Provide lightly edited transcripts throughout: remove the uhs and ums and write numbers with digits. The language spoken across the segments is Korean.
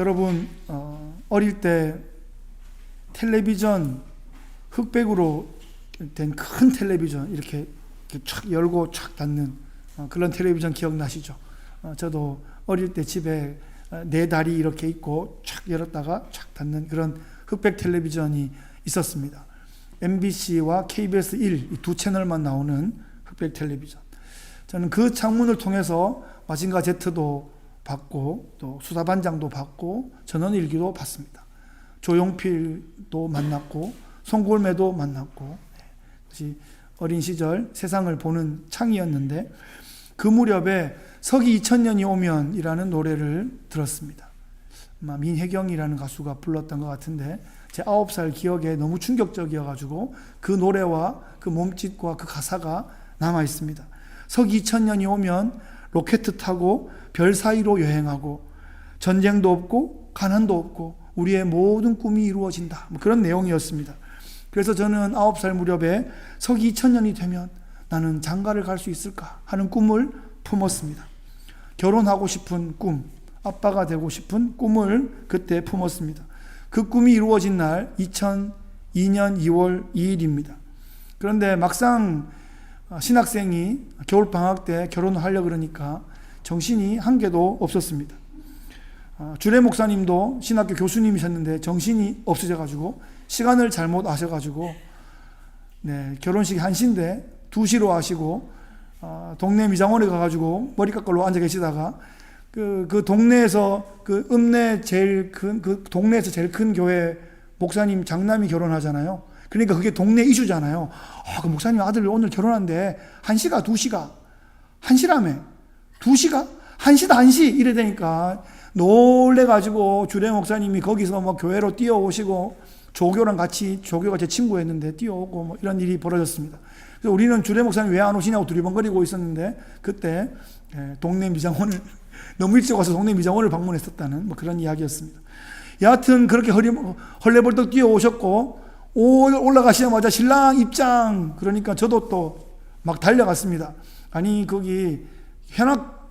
여러분 어릴 때 텔레비전 흑백으로 된 큰 텔레비전 이렇게 촥 열고 촥 닫는 그런 텔레비전 기억나시죠? 저도 어릴 때 집에 네 다리 이렇게 있고 촥 열었다가 촥 닫는 그런 흑백 텔레비전이 있었습니다. MBC와 KBS 1 이 두 채널만 나오는 흑백 텔레비전. 저는 그 창문을 통해서 마징가 Z도 봤고 또 수사반장도 봤고 전원일기도 봤습니다. 조용필도 만났고 송골매도 만났고 그것이 어린 시절 세상을 보는 창이었는데 그 무렵에 서기 2000년이 오면 이라는 노래를 들었습니다. 아마 민혜경이라는 가수가 불렀던 것 같은데 제 9살 기억에 너무 충격적이어가지고 그 노래와 그 몸짓과 그 가사가 남아 있습니다. 서기 2000년이 오면 로켓 타고 별 사이로 여행하고 전쟁도 없고 가난도 없고 우리의 모든 꿈이 이루어진다. 그런 내용이었습니다. 그래서 저는 9살 무렵에 서기 2000년이 되면 나는 장가를 갈 수 있을까 하는 꿈을 품었습니다. 결혼하고 싶은 꿈, 아빠가 되고 싶은 꿈을 그때 품었습니다. 그 꿈이 이루어진 날 2002년 2월 2일입니다. 그런데 막상 신학생이 겨울방학 때 결혼을 하려고 그러니까 정신이 한 개도 없었습니다. 주례 목사님도 신학교 교수님이셨는데 정신이 없으셔가지고 시간을 잘못 아셔가지고 결혼식이 1시인데 2시로 하시고 동네 미장원에 가가지고 머리 깎으러 앉아 계시다가 그 동네에서 그 읍내 제일 큰 그 동네에서 제일 큰 교회 목사님 장남이 결혼하잖아요. 그러니까 그게 동네 이슈잖아요. 그 목사님 아들 오늘 결혼한대. 1시가 2시가 1시라며 2시가 1시다 1시 이래 되니까 놀래가지고 주례 목사님이 거기서 뭐 교회로 뛰어오시고 조교랑 같이 조교가 제 친구였는데 뛰어오고 뭐 이런 일이 벌어졌습니다. 그래서 우리는 주례 목사님 왜 안 오시냐고 두리번거리고 있었는데 그때 동네 미장원을 너무 일찍 와서 동네 미장원을 방문했었다는 뭐 그런 이야기였습니다. 여하튼 그렇게 헐레벌떡 뛰어오셨고 올라가시자마자 신랑 입장 그러니까 저도 또 막 달려갔습니다. 아니 거기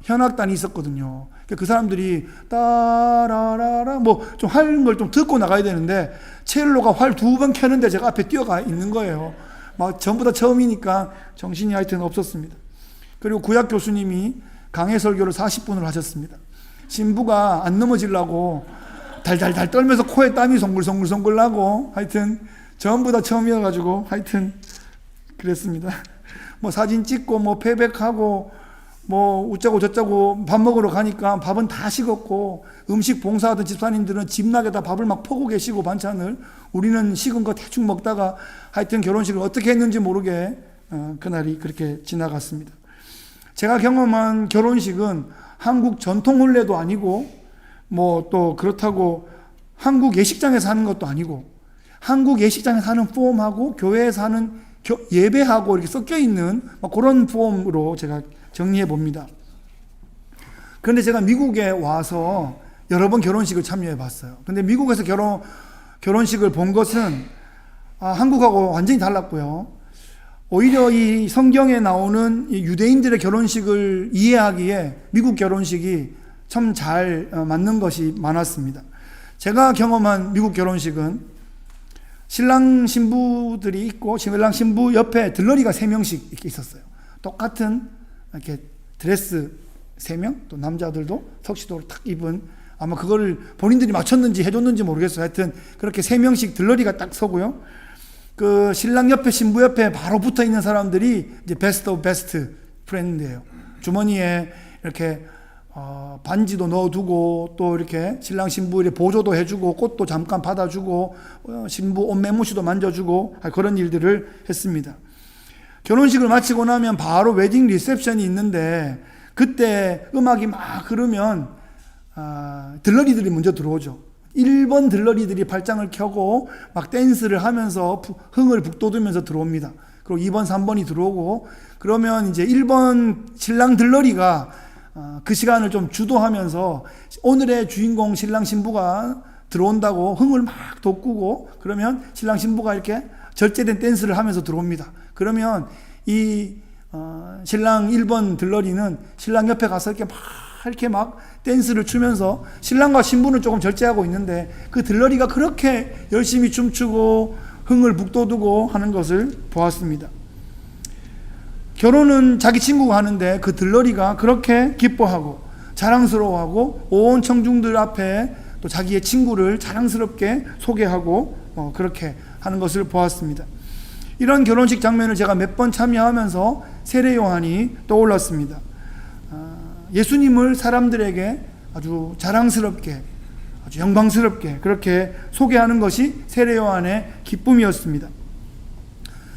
현악단이 있었거든요. 그 사람들이 따라라라 뭐 좀 하는 걸 좀 듣고 나가야 되는데 첼로가 활 2번 켜는데 제가 앞에 뛰어가 있는 거예요. 막 전부 다 처음이니까 정신이 하여튼 없었습니다. 그리고 구약 교수님이 강해 설교를 40분을 하셨습니다. 신부가 안 넘어지려고 달달달 떨면서 코에 땀이 송글송글 나고 하여튼 전부 다 처음이어가지고 하여튼 그랬습니다. 뭐 사진 찍고 뭐 패백하고 뭐 웃자고 저짜고 밥 먹으러 가니까 밥은 다 식었고 음식 봉사하던 집사님들은 집락에다 밥을 막 퍼고 계시고 반찬을 우리는 식은 거 대충 먹다가 하여튼 결혼식을 어떻게 했는지 모르게 그날이 그렇게 지나갔습니다. 제가 경험한 결혼식은 한국 전통 혼례도 아니고 뭐 또 그렇다고 한국 예식장에서 하는 것도 아니고 한국 예식장에서 하는 폼하고 교회에서 하는 예배하고 이렇게 섞여 있는 그런 폼으로 제가 정리해 봅니다. 그런데 제가 미국에 와서 여러 번 결혼식을 참여해 봤어요. 근데 미국에서 결혼식을 본 것은 한국하고 완전히 달랐고요. 오히려 이 성경에 나오는 이 유대인들의 결혼식을 이해하기에 미국 결혼식이 참 잘 맞는 것이 많았습니다. 제가 경험한 미국 결혼식은 신랑 신부들이 있고 신랑 신부 옆에 들러리가 3명씩 이렇게 있었어요. 똑같은 이렇게 드레스 3명, 또 남자들도 턱시도를 탁 입은 아마 그거를 본인들이 맞췄는지 해줬는지 모르겠어요. 하여튼 그렇게 3명씩 들러리가 딱 서고요. 그 신랑 옆에 신부 옆에 바로 붙어 있는 사람들이 이제 베스트 오브 베스트 프렌드예요. 주머니에 이렇게 반지도 넣어두고 또 이렇게 신랑 신부 이렇게 보조도 해주고 꽃도 잠깐 받아주고 신부 옷 매무시도 만져주고 그런 일들을 했습니다. 결혼식을 마치고 나면 바로 웨딩 리셉션이 있는데 그때 음악이 막 흐르면 들러리들이 먼저 들어오죠. 1번 들러리들이 팔짱을 켜고 막 댄스를 하면서 흥을 북돋으면서 들어옵니다. 그리고 2번, 3번이 들어오고 그러면 이제 1번 신랑 들러리가 그 시간을 좀 주도하면서 오늘의 주인공 신랑 신부가 들어온다고 흥을 막 돋구고 그러면 신랑 신부가 이렇게 절제된 댄스를 하면서 들어옵니다. 그러면 이 신랑 1번 들러리는 신랑 옆에 가서 이렇게 막 이렇게 막 댄스를 추면서 신랑과 신부는 조금 절제하고 있는데 그 들러리가 그렇게 열심히 춤추고 흥을 북돋우고 하는 것을 보았습니다. 결혼은 자기 친구가 하는데 그 들러리가 그렇게 기뻐하고 자랑스러워하고 온 청중들 앞에 또 자기의 친구를 자랑스럽게 소개하고 그렇게 하는 것을 보았습니다. 이런 결혼식 장면을 제가 몇 번 참여하면서 세례 요한이 떠올랐습니다. 예수님을 사람들에게 아주 자랑스럽게, 아주 영광스럽게 그렇게 소개하는 것이 세례 요한의 기쁨이었습니다.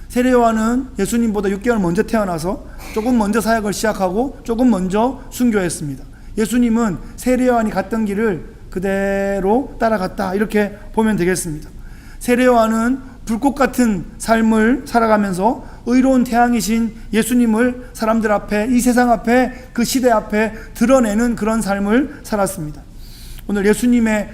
세례 요한은 예수님보다 6개월 먼저 태어나서 조금 먼저 사역을 시작하고 조금 먼저 순교했습니다. 예수님은 세례 요한이 갔던 길을 그대로 따라갔다, 이렇게 보면 되겠습니다. 세례 요한은 불꽃 같은 삶을 살아가면서 의로운 태양이신 예수님을 사람들 앞에, 이 세상 앞에, 그 시대 앞에 드러내는 그런 삶을 살았습니다. 오늘 예수님의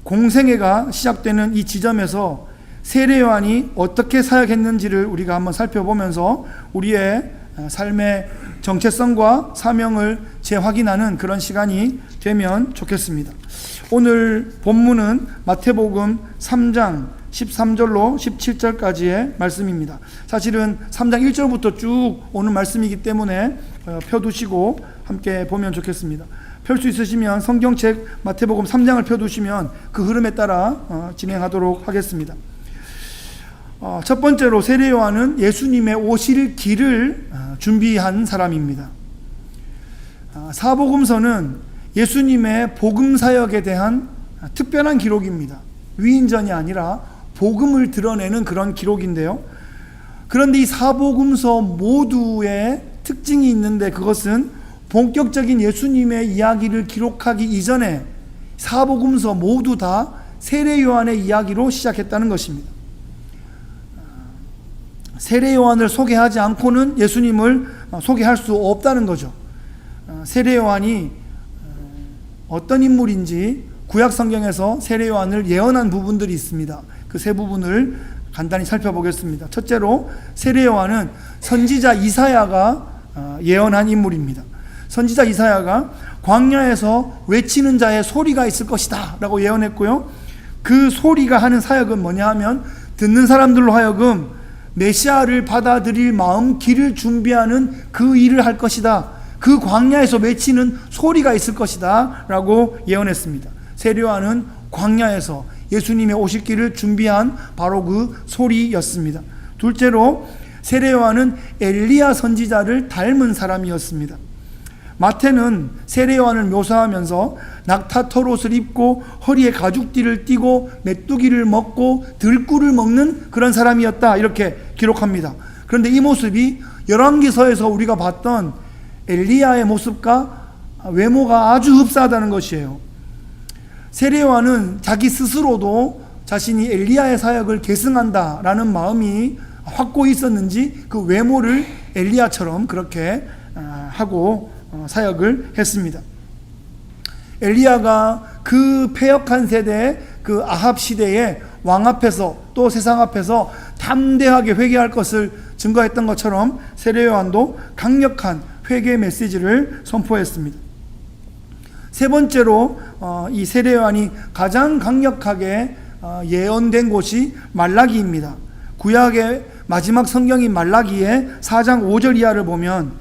공생애가 시작되는 이 지점에서 세례 요한이 어떻게 사역했는지를 우리가 한번 살펴보면서 우리의 삶의 정체성과 사명을 재확인하는 그런 시간이 되면 좋겠습니다. 오늘 본문은 마태복음 3장 13절로 17절까지의 말씀입니다. 사실은 3장 1절부터 쭉 오는 말씀이기 때문에 펴두시고 함께 보면 좋겠습니다. 펼 수 있으시면 성경책 마태복음 3장을 펴두시면 그 흐름에 따라 진행하도록 하겠습니다. 첫 번째로 세례 요한은 예수님의 오실 길을 준비한 사람입니다. 사복음서는 예수님의 복음 사역에 대한 특별한 기록입니다. 위인전이 아니라 복음을 드러내는 그런 기록인데요. 그런데 이 사복음서 모두의 특징이 있는데 그것은 본격적인 예수님의 이야기를 기록하기 이전에 사복음서 모두 다 세례 요한의 이야기로 시작했다는 것입니다. 세례 요한을 소개하지 않고는 예수님을 소개할 수 없다는 거죠. 세례 요한이 어떤 인물인지 구약 성경에서 세례 요한을 예언한 부분들이 있습니다. 그 세 부분을 간단히 살펴보겠습니다. 첫째로 세례 요한은 선지자 이사야가 예언한 인물입니다. 선지자 이사야가 광야에서 외치는 자의 소리가 있을 것이다 라고 예언했고요. 그 소리가 하는 사역은 뭐냐 하면 듣는 사람들로 하여금 메시아를 받아들일 마음 길을 준비하는 그 일을 할 것이다. 그 광야에서 외치는 소리가 있을 것이다 라고 예언했습니다. 세례 요한은 광야에서 예수님의 오실 길을 준비한 바로 그 소리였습니다. 둘째로 세례 요한은 엘리야 선지자를 닮은 사람이었습니다. 마태는 세례 요한을 묘사하면서 낙타털 옷을 입고 허리에 가죽띠를 띠고 메뚜기를 먹고 들꿀을 먹는 그런 사람이었다, 이렇게 기록합니다. 그런데 이 모습이 열왕기서에서 우리가 봤던 엘리야의 모습과 외모가 아주 흡사하다는 것이에요. 세례 요한은 자기 스스로도 자신이 엘리야의 사역을 계승한다라는 마음이 확고히 있었는지 그 외모를 엘리야처럼 그렇게 하고 사역을 했습니다. 엘리야가 그 패역한 세대의 그 아합 시대의 왕 앞에서 또 세상 앞에서 담대하게 회개할 것을 증거했던 것처럼 세례 요한도 강력한 회개 메시지를 선포했습니다. 세 번째로 이 세례 요한이 가장 강력하게 예언된 곳이 말라기입니다. 구약의 마지막 성경인 말라기의 4장 5절 이하를 보면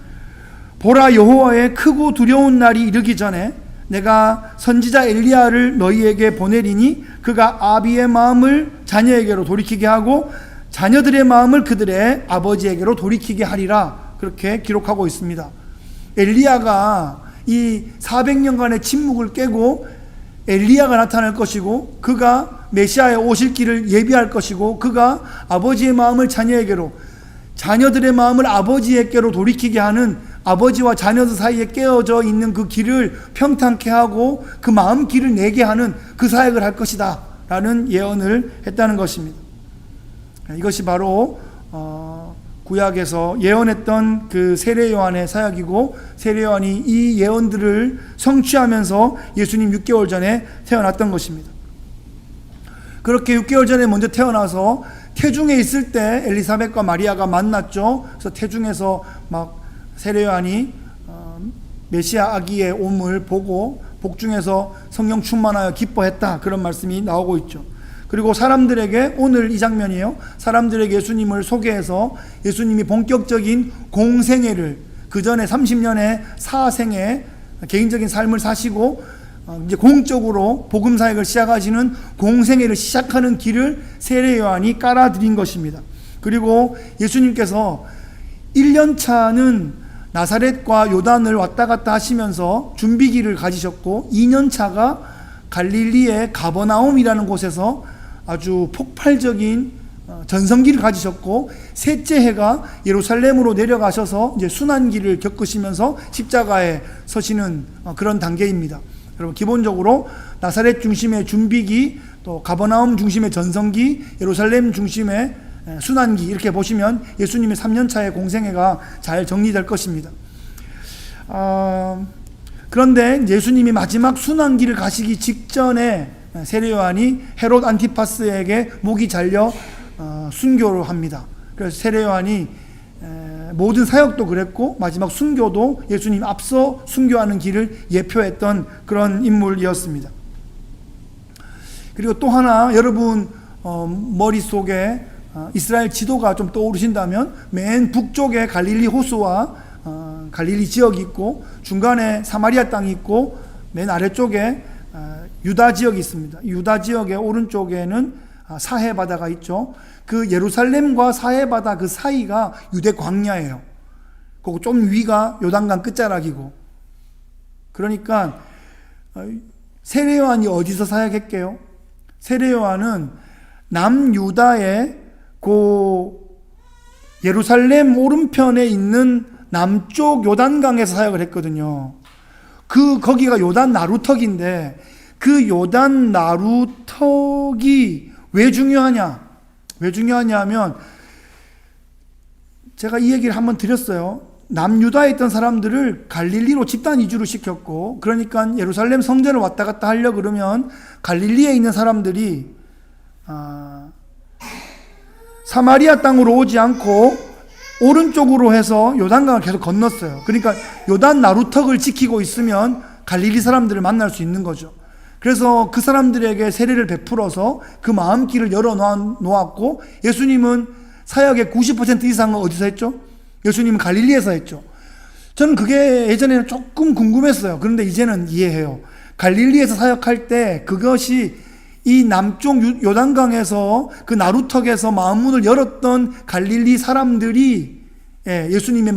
보라, 여호와의 크고 두려운 날이 이르기 전에 내가 선지자 엘리야를 너희에게 보내리니 그가 아비의 마음을 자녀에게로 돌이키게 하고 자녀들의 마음을 그들의 아버지에게로 돌이키게 하리라, 그렇게 기록하고 있습니다. 엘리야가 이 400년간의 침묵을 깨고 엘리야가 나타날 것이고 그가 메시아의 오실 길을 예비할 것이고 그가 아버지의 마음을 자녀에게로, 자녀들의 마음을 아버지에게로 돌이키게 하는, 아버지와 자녀들 사이에 깨어져 있는 그 길을 평탄케 하고 그 마음 길을 내게 하는 그 사역을 할 것이다 라는 예언을 했다는 것입니다. 이것이 바로 구약에서 예언했던 그 세례 요한의 사역이고, 세례 요한이 이 예언들을 성취하면서 예수님 6개월 전에 태어났던 것입니다. 그렇게 6개월 전에 먼저 태어나서 태중에 있을 때 엘리사벳과 마리아가 만났죠. 그래서 태중에서 막 세례 요한이 메시아 아기의 옴을 보고 복중에서 성령 충만하여 기뻐했다, 그런 말씀이 나오고 있죠. 그리고 사람들에게, 오늘 이 장면이에요, 사람들에게 예수님을 소개해서 예수님이 본격적인 공생애를, 그 전에 30년의 사생애 개인적인 삶을 사시고 이제 공적으로 복음 사역을 시작하시는 공생애를 시작하는 길을 세례 요한이 깔아드린 것입니다. 그리고 예수님께서 1년차는 나사렛과 요단을 왔다 갔다 하시면서 준비기를 가지셨고, 2년차가 갈릴리의 가버나움이라는 곳에서 아주 폭발적인 전성기를 가지셨고, 셋째 해가 예루살렘으로 내려가셔서 이제 순환기를 겪으시면서 십자가에 서시는 그런 단계입니다. 여러분, 기본적으로 나사렛 중심의 준비기, 또 가버나움 중심의 전성기, 예루살렘 중심의 순환기, 이렇게 보시면 예수님의 3년차의 공생애가 잘 정리될 것입니다. 그런데 예수님이 마지막 순환기를 가시기 직전에 세례 요한이 헤롯 안티파스에게 목이 잘려 순교를 합니다. 그래서 세례 요한이 모든 사역도 그랬고 마지막 순교도 예수님 앞서 순교하는 길을 예표했던 그런 인물이었습니다. 그리고 또 하나, 여러분 머릿속에 이스라엘 지도가 좀 떠오르신다면 맨 북쪽에 갈릴리 호수와 갈릴리 지역이 있고, 중간에 사마리아 땅이 있고, 맨 아래쪽에 유다 지역이 있습니다. 유다 지역의 오른쪽에는 사해 바다가 있죠. 그 예루살렘과 사해 바다 그 사이가 유대 광야예요. 그리고 좀 위가 요단강 끝자락이고. 그러니까 세례 요한이 어디서 사역했게요? 세례 요한은 남유다의 그 예루살렘 오른편에 있는 남쪽 요단강에서 사역을 했거든요. 거기가 요단 나루턱인데, 그 요단 나루턱이 왜 중요하냐? 왜 중요하냐 하면, 제가 이 얘기를 한번 드렸어요. 남유다에 있던 사람들을 갈릴리로 집단 이주를 시켰고, 그러니까 예루살렘 성전을 왔다 갔다 하려고 그러면 갈릴리에 있는 사람들이 사마리아 땅으로 오지 않고 오른쪽으로 해서 요단강을 계속 건넜어요. 그러니까 요단 나루턱을 지키고 있으면 갈릴리 사람들을 만날 수 있는 거죠. 그래서 그 사람들에게 세례를 베풀어서 그 마음길을 열어 놓았고, 예수님은 사역의 90% 이상은 어디서 했죠? 예수님은 갈릴리에서 했죠. 저는 그게 예전에는 조금 궁금했어요. 그런데 이제는 이해해요. 갈릴리에서 사역할 때 그것이 이 남쪽 요단강에서 그 나루턱에서 마음문을 열었던 갈릴리 사람들이 예수님의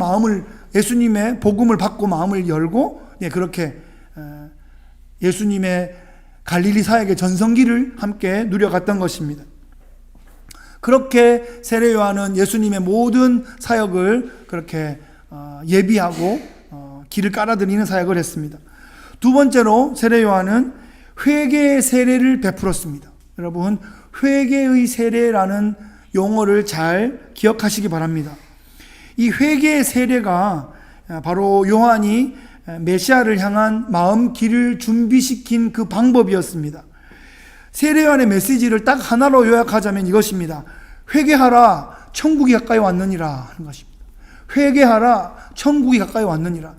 복음을 받고 마음을 열고, 그렇게 예수님의 갈릴리 사역의 전성기를 함께 누려갔던 것입니다. 그렇게 세례 요한은 예수님의 모든 사역을 그렇게 예비하고 길을 깔아드리는 사역을 했습니다. 두 번째로 세례 요한은 회개의 세례를 베풀었습니다. 여러분, 회개의 세례라는 용어를 잘 기억하시기 바랍니다. 이 회개의 세례가 바로 요한이 메시아를 향한 마음 길을 준비시킨 그 방법이었습니다. 세례 요한의 메시지를 딱 하나로 요약하자면 이것입니다. 회개하라, 천국이 가까이 왔느니라 하는 것입니다. 회개하라, 천국이 가까이 왔느니라.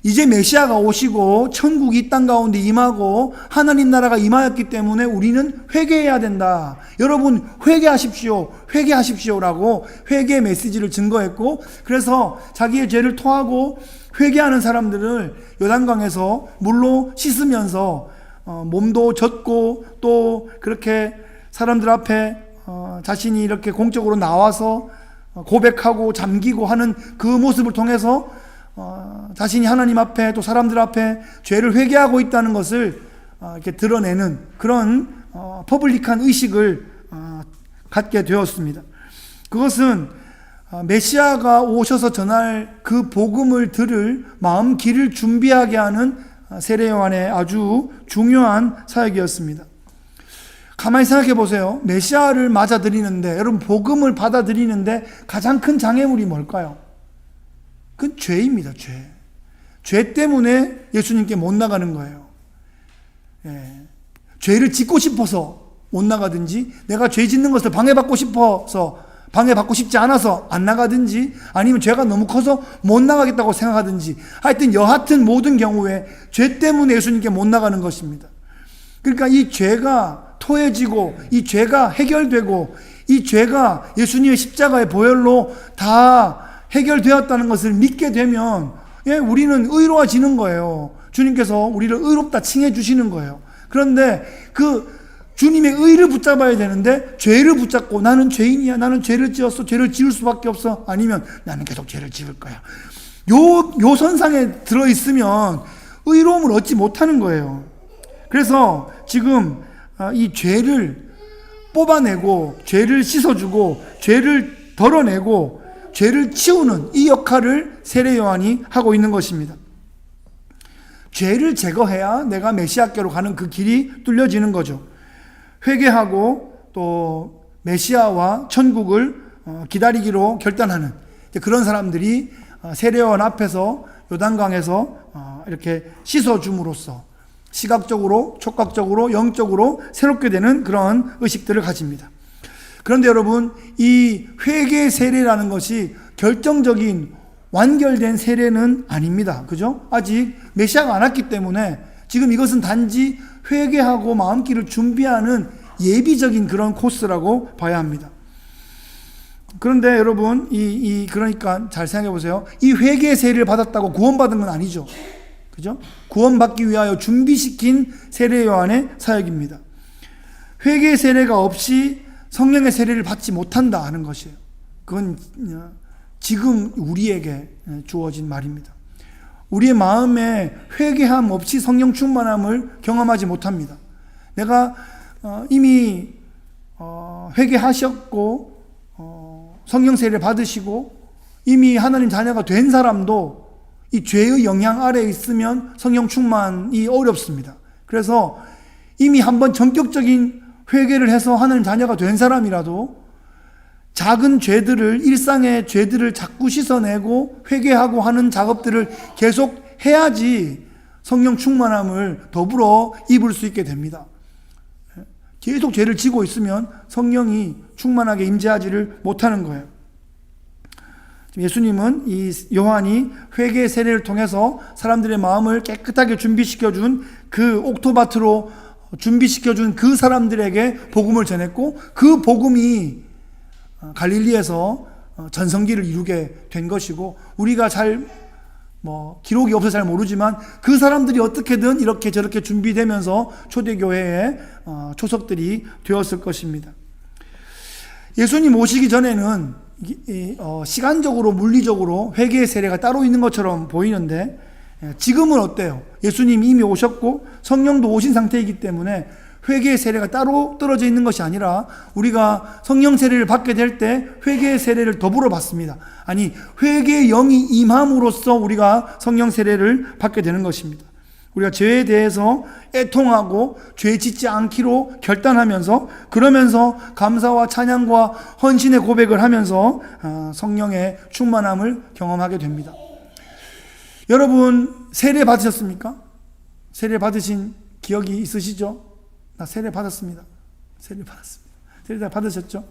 이제 메시아가 오시고 천국이 이 땅 가운데 임하고 하나님 나라가 임하였기 때문에 우리는 회개해야 된다. 여러분 회개하십시오, 회개하십시오라고 회개의 메시지를 증거했고, 그래서 자기의 죄를 토하고 회개하는 사람들을 요단강에서 물로 씻으면서 몸도 젖고, 또 그렇게 사람들 앞에 자신이 이렇게 공적으로 나와서 고백하고 잠기고 하는 그 모습을 통해서 자신이 하나님 앞에 또 사람들 앞에 죄를 회개하고 있다는 것을 이렇게 드러내는 그런 퍼블릭한 의식을 갖게 되었습니다. 그것은 메시아가 오셔서 전할 그 복음을 들을 마음 길을 준비하게 하는 세례 요한의 아주 중요한 사역이었습니다. 가만히 생각해 보세요. 메시아를 맞아들이는데, 여러분 복음을 받아들이는데 가장 큰 장애물이 뭘까요? 그건 죄입니다. 죄 때문에 예수님께 못 나가는 거예요. 죄를 짓고 싶어서 못 나가든지, 내가 죄 짓는 것을 방해받고 싶어서 방해받고 싶지 않아서 안 나가든지 아니면 죄가 너무 커서 못 나가겠다고 생각하든지 하여튼 여하튼 모든 경우에 죄 때문에 예수님께 못 나가는 것입니다. 그러니까 이 죄가 토해지고 이 죄가 해결되고 이 죄가 예수님의 십자가의 보혈로 다 해결되었다는 것을 믿게 되면 우리는 의로워지는 거예요. 주님께서 우리를 의롭다 칭해 주시는 거예요. 그런데 그 주님의 의를 붙잡아야 되는데 죄를 붙잡고 나는 죄인이야, 나는 죄를 지었어, 죄를 지을 수밖에 없어, 아니면 나는 계속 죄를 지을 거야, 요 선상에 들어있으면 의로움을 얻지 못하는 거예요. 그래서 지금 이 죄를 뽑아내고 죄를 씻어주고 죄를 덜어내고 죄를 치우는 이 역할을 세례 요한이 하고 있는 것입니다. 죄를 제거해야 내가 메시아께로 가는 그 길이 뚫려지는 거죠. 회개하고 또 메시아와 천국을 기다리기로 결단하는 그런 사람들이 세례 요한 앞에서 요단강에서 이렇게 씻어줌으로써 시각적으로, 촉각적으로, 영적으로 새롭게 되는 그런 의식들을 가집니다. 그런데 여러분, 이 회개 세례라는 것이 결정적인 완결된 세례는 아닙니다. 그죠? 아직 메시아가 안 왔기 때문에 지금 이것은 단지 회개하고 마음길을 준비하는 예비적인 그런 코스라고 봐야 합니다. 그런데 여러분, 그러니까 잘 생각해 보세요. 이 회개 세례를 받았다고 구원받은 건 아니죠. 그죠? 구원받기 위하여 준비시킨 세례 요한의 사역입니다. 회개 세례가 없이 성령의 세례를 받지 못한다 하는 것이에요. 그건 지금 우리에게 주어진 말입니다. 우리의 마음에 회개함 없이 성령 충만함을 경험하지 못합니다. 내가 이미 회개하셨고 성령 세례를 받으시고 이미 하나님 자녀가 된 사람도 이 죄의 영향 아래에 있으면 성령 충만이 어렵습니다. 그래서 이미 한번 전격적인 회개를 해서 하나님 자녀가 된 사람이라도 작은 죄들을, 일상의 죄들을 자꾸 씻어내고 회개하고 하는 작업들을 계속 해야지 성령 충만함을 더불어 입을 수 있게 됩니다. 계속 죄를 지고 있으면 성령이 충만하게 임재하지를 못하는 거예요. 예수님은 이 요한이 회개 세례를 통해서 사람들의 마음을 깨끗하게 준비시켜준 그 옥토바트로 준비시켜준 그 사람들에게 복음을 전했고 그 복음이 갈릴리에서 전성기를 이루게 된 것이고 우리가 기록이 없어서 잘 모르지만 그 사람들이 어떻게든 이렇게 저렇게 준비되면서 초대교회의 초석들이 되었을 것입니다. 예수님 오시기 전에는 시간적으로 물리적으로 회개의 세례가 따로 있는 것처럼 보이는데 지금은 어때요? 예수님이 이미 오셨고 성령도 오신 상태이기 때문에 회개의 세례가 따로 떨어져 있는 것이 아니라 우리가 성령 세례를 받게 될 때 회개의 세례를 더불어 받습니다. 아니, 회개의 영이 임함으로써 우리가 성령 세례를 받게 되는 것입니다. 우리가 죄에 대해서 애통하고 죄 짓지 않기로 결단하면서 그러면서 감사와 찬양과 헌신의 고백을 하면서 성령의 충만함을 경험하게 됩니다. 여러분, 세례 받으셨습니까? 세례 받으신 기억이 있으시죠? 나 세례 받았습니다. 세례 받았습니다. 세례 받으셨죠?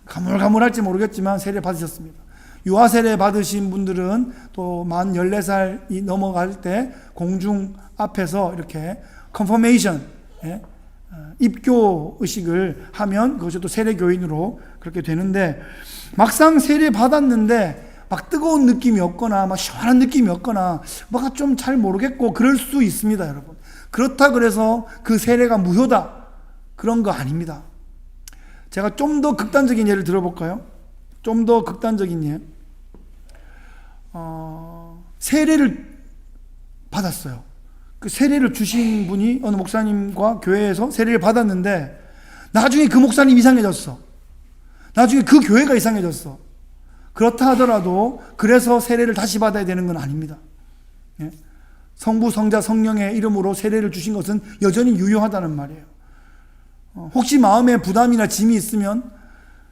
가물가물할지 모르겠지만 세례 받으셨습니다. 유아 세례 받으신 분들은 또 만 14살이 넘어갈 때 공중 앞에서 이렇게 컨퍼메이션, 입교 의식을 하면 그것이 또 세례 교인으로 그렇게 되는데 막상 세례 받았는데 막 뜨거운 느낌이 없거나 막 시원한 느낌이 없거나 뭐가 좀 잘 모르겠고 그럴 수 있습니다, 여러분. 그렇다 그래서 그 세례가 무효다, 그런 거 아닙니다. 제가 좀 더 극단적인 예를 들어볼까요? 좀 더 극단적인 예. 세례를 받았어요. 그 세례를 주신 분이 어느 목사님과 교회에서 세례를 받았는데 나중에 그 목사님 이상해졌어. 나중에 그 교회가 이상해졌어. 그렇다 하더라도 그래서 세례를 다시 받아야 되는 건 아닙니다. 예? 성부, 성자, 성령의 이름으로 세례를 주신 것은 여전히 유효하다는 말이에요. 혹시 마음에 부담이나 짐이 있으면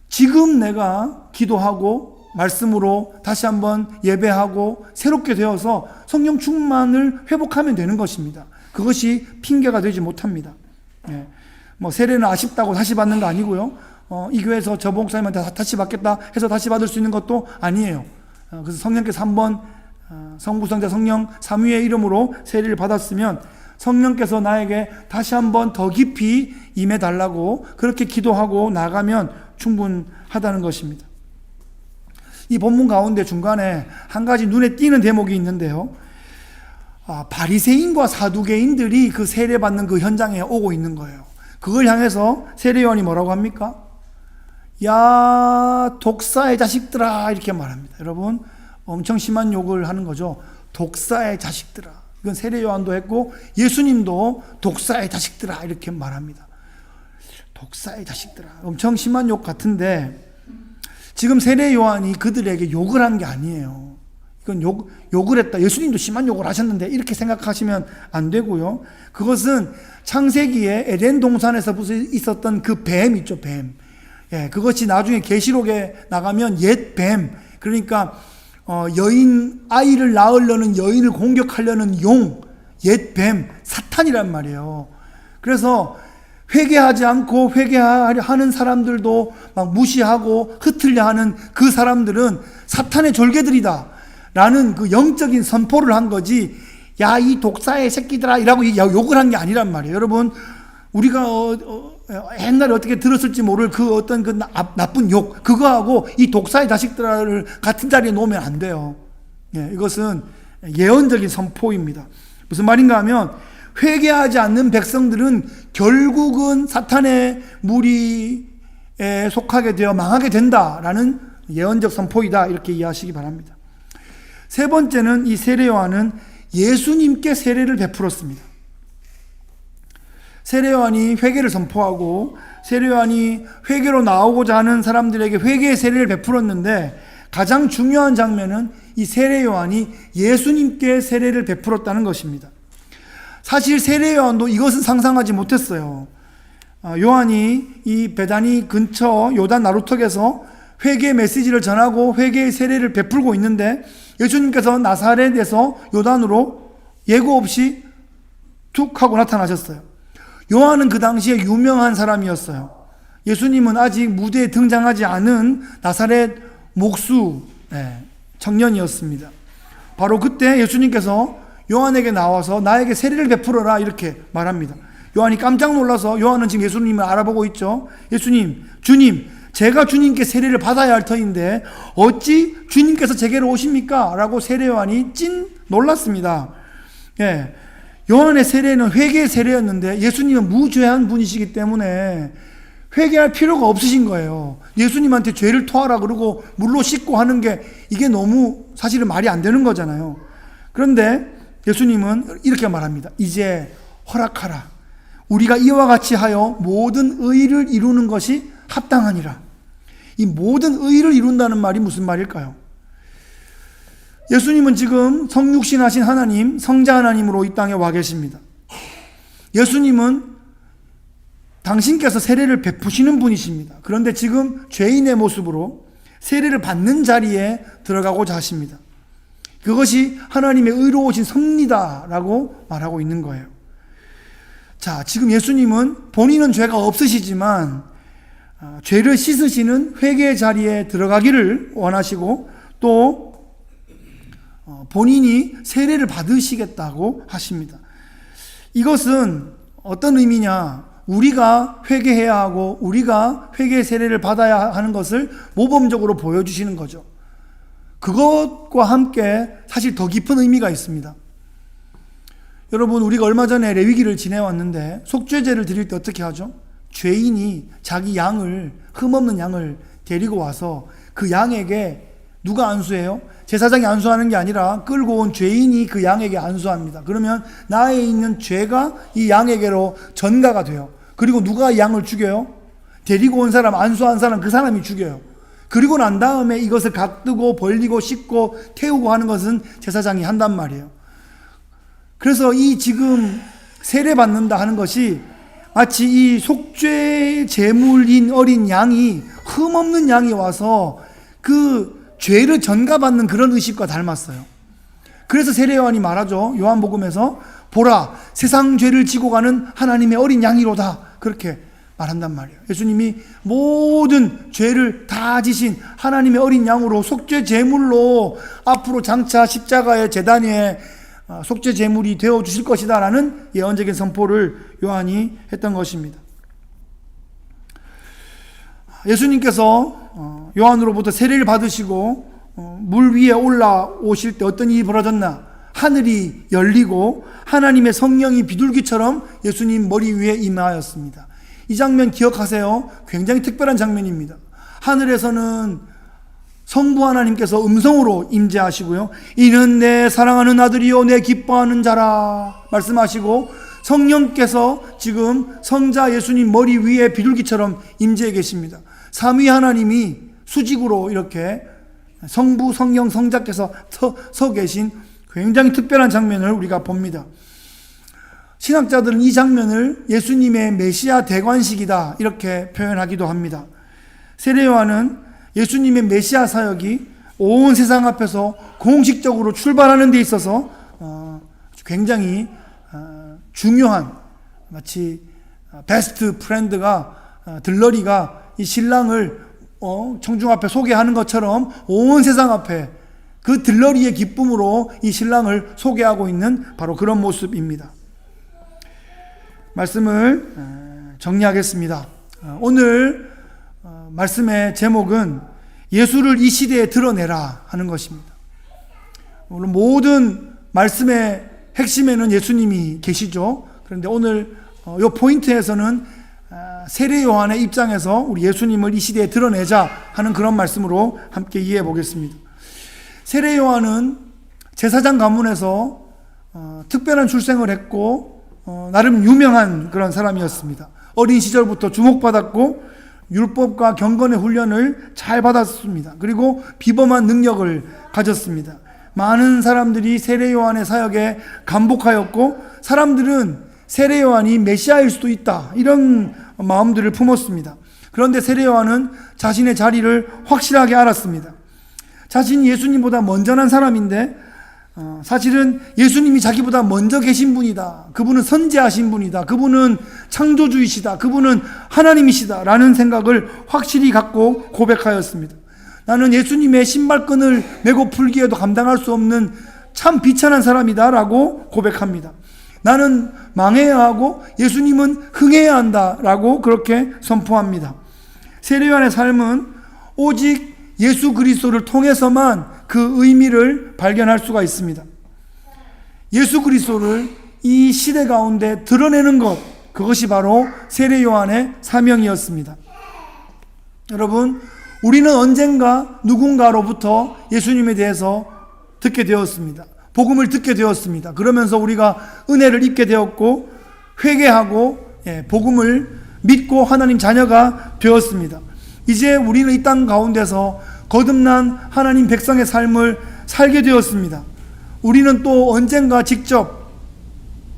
지금 내가 기도하고 말씀으로 다시 한번 예배하고 새롭게 되어서 성령 충만을 회복하면 되는 것입니다. 그것이 핑계가 되지 못합니다. 예. 세례는 아쉽다고 다시 받는 거 아니고요. 이 교회에서 저 목사님한테 다시 받겠다 해서 다시 받을 수 있는 것도 아니에요. 그래서 성령께서 한번 성부성자 성령 삼위의 이름으로 세례를 받았으면 성령께서 나에게 다시 한번 더 깊이 임해달라고 그렇게 기도하고 나가면 충분하다는 것입니다. 이 본문 가운데 중간에 한 가지 눈에 띄는 대목이 있는데요. 바리새인과 사두개인들이 그 세례받는 그 현장에 오고 있는 거예요. 그걸 향해서 세례요한이 뭐라고 합니까? 야, 독사의 자식들아, 이렇게 말합니다. 여러분, 엄청 심한 욕을 하는 거죠. 독사의 자식들아. 이건 세례요한도 했고 예수님도 독사의 자식들아 이렇게 말합니다. 독사의 자식들아. 엄청 심한 욕 같은데 지금 세례요한이 그들에게 욕을 한 게 아니에요. 이건 욕을 했다. 예수님도 심한 욕을 하셨는데 이렇게 생각하시면 안 되고요. 그것은 창세기에 에덴 동산에서 있었던 그 뱀 있죠, 뱀. 예, 그것이 나중에 계시록에 나가면 옛 뱀. 그러니까 아이를 낳으려는 여인을 공격하려는 용, 옛 뱀, 사탄이란 말이에요. 그래서 회개하지 않고 회개하려 하는 사람들도 막 무시하고 흩으려 하는 그 사람들은 사탄의 졸개들이다 라는 그 영적인 선포를 한 거지, 야, 이 독사의 새끼들아 이라고 욕을 한 게 아니란 말이에요. 여러분, 우리가 옛날에 어떻게 들었을지 모를 그 어떤 그 나쁜 욕, 그거하고 이 독사의 자식들을 같은 자리에 놓으면 안 돼요. 예, 이것은 예언적인 선포입니다. 무슨 말인가 하면 회개하지 않는 백성들은 결국은 사탄의 무리에 속하게 되어 망하게 된다라는 예언적 선포이다, 이렇게 이해하시기 바랍니다. 세 번째는 이 세례요한은 예수님께 세례를 베풀었습니다. 세례요한이 회개를 선포하고 세례요한이 회개로 나오고자 하는 사람들에게 회개의 세례를 베풀었는데 가장 중요한 장면은 이 세례요한이 예수님께 세례를 베풀었다는 것입니다. 사실 세례요한도 이것은 상상하지 못했어요. 요한이 이 베다니 근처 요단 나루턱에서 회개의 메시지를 전하고 회개의 세례를 베풀고 있는데 예수님께서 나사렛에서 요단으로 예고 없이 툭 하고 나타나셨어요. 요한은 그 당시에 유명한 사람이었어요. 예수님은 아직 무대에 등장하지 않은 나사렛 목수 청년이었습니다. 바로 그때 예수님께서 요한에게 나와서 나에게 세례를 베풀어라 이렇게 말합니다. 요한이 깜짝 놀라서, 요한은 지금 예수님을 알아보고 있죠. 예수님, 주님, 제가 주님께 세례를 받아야 할 터인데 어찌 주님께서 제게로 오십니까? 라고 세례요한이 찐 놀랐습니다. 예, 요한의 세례는 회개의 세례였는데 예수님은 무죄한 분이시기 때문에 회개할 필요가 없으신 거예요. 예수님한테 죄를 토하라 그러고 물로 씻고 하는 게 이게 너무 사실은 말이 안 되는 거잖아요. 그런데 예수님은 이렇게 말합니다. 이제 허락하라. 우리가 이와 같이 하여 모든 의를 이루는 것이 합당하니라. 이 모든 의를 이룬다는 말이 무슨 말일까요? 예수님은 지금 성육신하신 하나님, 성자 하나님으로 이 땅에 와 계십니다. 예수님은 당신께서 세례를 베푸시는 분이십니다. 그런데 지금 죄인의 모습으로 세례를 받는 자리에 들어가고자 하십니다. 그것이 하나님의 의로우신 섭리다라고 말하고 있는 거예요. 자, 지금 예수님은 본인은 죄가 없으시지만 죄를 씻으시는 회개의 자리에 들어가기를 원하시고 또 본인이 세례를 받으시겠다고 하십니다. 이것은 어떤 의미냐? 우리가 회개해야 하고 우리가 회개의 세례를 받아야 하는 것을 모범적으로 보여주시는 거죠. 그것과 함께 사실 더 깊은 의미가 있습니다. 여러분, 우리가 얼마 전에 레위기를 지내왔는데 속죄제를 드릴 때 어떻게 하죠? 죄인이 자기 양을, 흠없는 양을 데리고 와서 그 양에게 누가 안수해요? 제사장이 안수하는 게 아니라 끌고 온 죄인이 그 양에게 안수합니다. 그러면 나에 있는 죄가 이 양에게로 전가가 돼요. 그리고 누가 이 양을 죽여요? 데리고 온 사람, 안수한 사람, 그 사람이 죽여요. 그리고 난 다음에 이것을 갓뜨고 벌리고 씻고 태우고 하는 것은 제사장이 한단 말이에요. 그래서 이 지금 세례 받는다 하는 것이 마치 이 속죄 제물인 어린 양이, 흠없는 양이 와서 그 죄를 전가받는 그런 의식과 닮았어요. 그래서 세례요한이 말하죠. 요한복음에서 보라, 세상 죄를 지고 가는 하나님의 어린 양이로다, 그렇게 말한단 말이에요. 예수님이 모든 죄를 다 지신 하나님의 어린 양으로 속죄 제물로 앞으로 장차 십자가의 제단 위에 속죄 제물이 되어 주실 것이다 라는 예언적인 선포를 요한이 했던 것입니다. 예수님께서 요한으로부터 세례를 받으시고 물 위에 올라오실 때 어떤 일이 벌어졌나? 하늘이 열리고 하나님의 성령이 비둘기처럼 예수님 머리 위에 임하였습니다. 이 장면 기억하세요. 굉장히 특별한 장면입니다. 하늘에서는 성부 하나님께서 음성으로 임재하시고요. 이는 내 사랑하는 아들이요 내 기뻐하는 자라 말씀하시고, 성령께서 지금 성자 예수님 머리 위에 비둘기처럼 임재해 계십니다. 삼위 하나님이 수직으로 이렇게 성부, 성령, 성자께서 서 계신 굉장히 특별한 장면을 우리가 봅니다. 신학자들은 이 장면을 예수님의 메시아 대관식이다 이렇게 표현하기도 합니다. 세례 요한은 예수님의 메시아 사역이 온 세상 앞에서 공식적으로 출발하는 데 있어서 굉장히 중요한, 마치 베스트 프렌드가 들러리가 이 신랑을 청중 앞에 소개하는 것처럼 온 세상 앞에 그 들러리의 기쁨으로 이 신랑을 소개하고 있는 바로 그런 모습입니다. 말씀을 정리하겠습니다. 오늘 말씀의 제목은 예수를 이 시대에 드러내라 하는 것입니다. 물론 모든 말씀의 핵심에는 예수님이 계시죠. 그런데 오늘 이 포인트에서는 세례 요한의 입장에서 우리 예수님을 이 시대에 드러내자 하는 그런 말씀으로 함께 이해해 보겠습니다. 세례 요한은 제사장 가문에서 특별한 출생을 했고 나름 유명한 그런 사람이었습니다. 어린 시절부터 주목받았고 율법과 경건의 훈련을 잘 받았습니다. 그리고 비범한 능력을 가졌습니다. 많은 사람들이 세례 요한의 사역에 감복하였고, 사람들은 세례 요한이 메시아일 수도 있다 이런 마음들을 품었습니다. 그런데 세례 요한은 자신의 자리를 확실하게 알았습니다. 자신이 예수님보다 먼저난 사람인데 사실은 예수님이 자기보다 먼저 계신 분이다. 그분은 선지하신 분이다. 그분은 창조주이시다. 그분은 하나님이시다 라는 생각을 확실히 갖고 고백하였습니다. 나는 예수님의 신발끈을 메고 풀기에도 감당할 수 없는 참 비천한 사람이다 라고 고백합니다. 나는 망해야 하고 예수님은 흥해야 한다 라고 그렇게 선포합니다. 세례 요한의 삶은 오직 예수 그리스도를 통해서만 그 의미를 발견할 수가 있습니다. 예수 그리스도를 이 시대 가운데 드러내는 것, 그것이 바로 세례 요한의 사명이었습니다. 여러분, 우리는 언젠가 누군가로부터 예수님에 대해서 듣게 되었습니다. 복음을 듣게 되었습니다. 그러면서 우리가 은혜를 입게 되었고 회개하고 복음을 믿고 하나님 자녀가 되었습니다. 이제 우리는 이 땅 가운데서 거듭난 하나님 백성의 삶을 살게 되었습니다. 우리는 또 언젠가 직접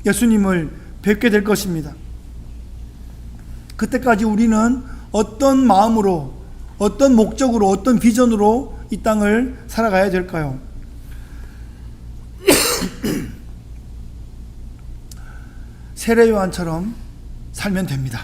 예수님을 뵙게 될 것입니다. 그때까지 우리는 어떤 마음으로, 어떤 목적으로, 어떤 비전으로 이 땅을 살아가야 될까요? 세례 요한처럼 살면 됩니다.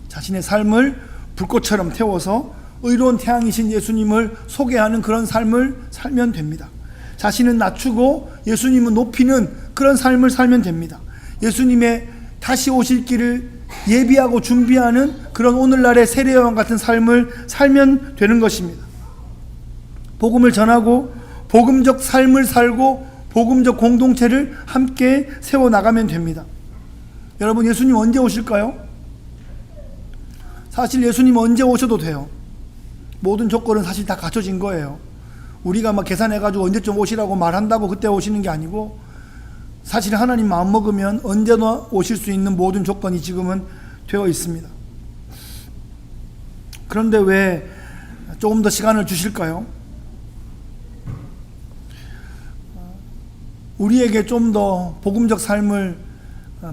자신의 삶을 불꽃처럼 태워서 의로운 태양이신 예수님을 소개하는 그런 삶을 살면 됩니다. 자신은 낮추고 예수님은 높이는 그런 삶을 살면 됩니다. 예수님의 다시 오실 길을 예비하고 준비하는 그런 오늘날의 세례 요한 같은 삶을 살면 되는 것입니다. 복음을 전하고 복음적 삶을 살고 복음적 공동체를 함께 세워나가면 됩니다. 여러분, 예수님 언제 오실까요? 사실 예수님 언제 오셔도 돼요. 모든 조건은 사실 다 갖춰진 거예요. 우리가 막 계산해가지고 언제쯤 오시라고 말한다고 그때 오시는 게 아니고, 사실 하나님 마음 먹으면 언제나 오실 수 있는 모든 조건이 지금은 되어 있습니다. 그런데 왜 조금 더 시간을 주실까요? 우리에게 좀 더 복음적 삶을,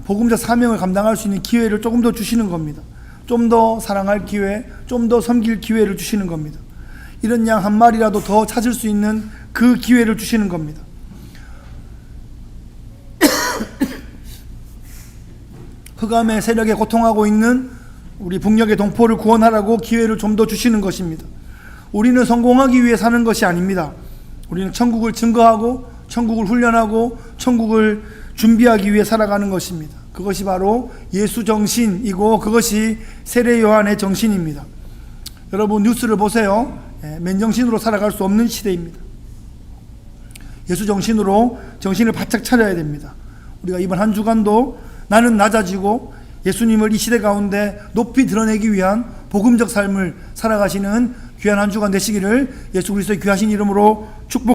복음적 사명을 감당할 수 있는 기회를 조금 더 주시는 겁니다. 좀 더 사랑할 기회, 좀 더 섬길 기회를 주시는 겁니다. 이런 양 한 마리라도 더 찾을 수 있는 그 기회를 주시는 겁니다. 흑암의 세력에 고통하고 있는 우리 북녘의 동포를 구원하라고 기회를 좀 더 주시는 것입니다. 우리는 성공하기 위해 사는 것이 아닙니다. 우리는 천국을 증거하고 천국을 훈련하고 천국을 준비하기 위해 살아가는 것입니다. 그것이 바로 예수 정신이고 그것이 세례 요한의 정신입니다. 여러분 뉴스를 보세요. 맨정신으로 살아갈 수 없는 시대입니다. 예수 정신으로 정신을 바짝 차려야 됩니다. 우리가 이번 한 주간도 나는 낮아지고 예수님을 이 시대 가운데 높이 드러내기 위한 복음적 삶을 살아가시는 귀한 한 주간 되시기를 예수 그리스도의 귀하신 이름으로 축복